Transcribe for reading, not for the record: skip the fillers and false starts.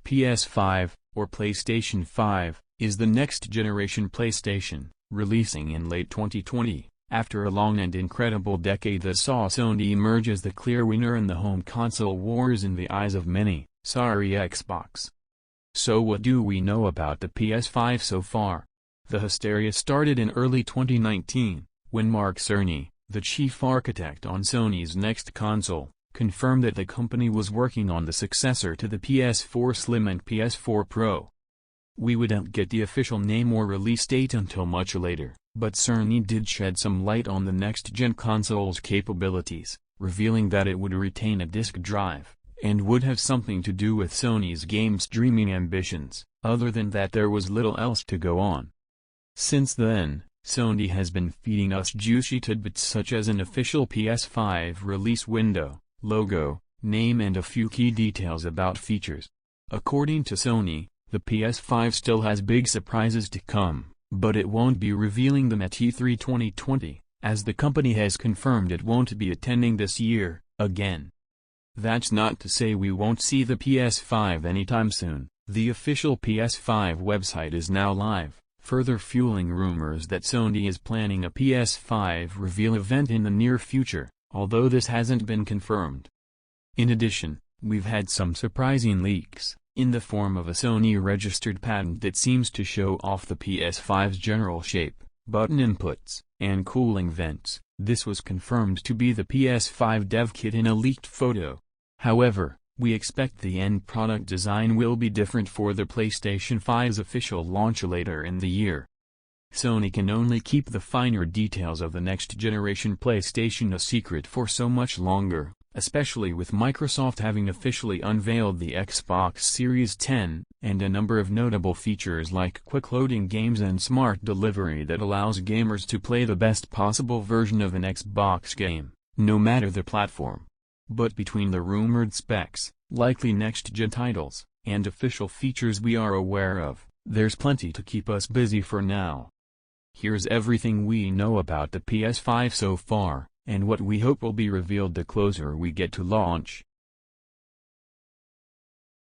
PS5, or PlayStation 5, is the next-generation PlayStation, releasing in late 2020, after a long and incredible decade that saw Sony emerge as the clear winner in the home console wars in the eyes of many. Sorry Xbox. So what do we know about the PS5 so far? The hysteria started in early 2019, when Mark Cerny, the chief architect on Sony's next console, confirmed that the company was working on the successor to the PS4 Slim and PS4 Pro. We wouldn't get the official name or release date until much later, but Cerny did shed some light on the next-gen console's capabilities, revealing that it would retain a disk drive, and would have something to do with Sony's game streaming ambitions. Other than that, there was little else to go on. Since then, Sony has been feeding us juicy tidbits such as an official PS5 release window, logo, name and a few key details about features. According to Sony, the PS5 still has big surprises to come, but it won't be revealing them at E3 2020, as the company has confirmed it won't be attending this year, again. That's not to say we won't see the PS5 anytime soon. The official PS5 website is now live, further fueling rumors that Sony is planning a PS5 reveal event in the near future, although this hasn't been confirmed. In addition, we've had some surprising leaks, in the form of a Sony-registered patent that seems to show off the PS5's general shape, button inputs, and cooling vents. This was confirmed to be the PS5 dev kit in a leaked photo. However, we expect the end product design will be different for the PlayStation 5's official launch later in the year. Sony can only keep the finer details of the next-generation PlayStation a secret for so much longer, especially with Microsoft having officially unveiled the Xbox Series X, and a number of notable features like quick-loading games and smart delivery that allows gamers to play the best possible version of an Xbox game, no matter the platform. But between the rumored specs, likely next-gen titles, and official features we are aware of, there's plenty to keep us busy for now. Here's everything we know about the PS5 so far, and what we hope will be revealed the closer we get to launch.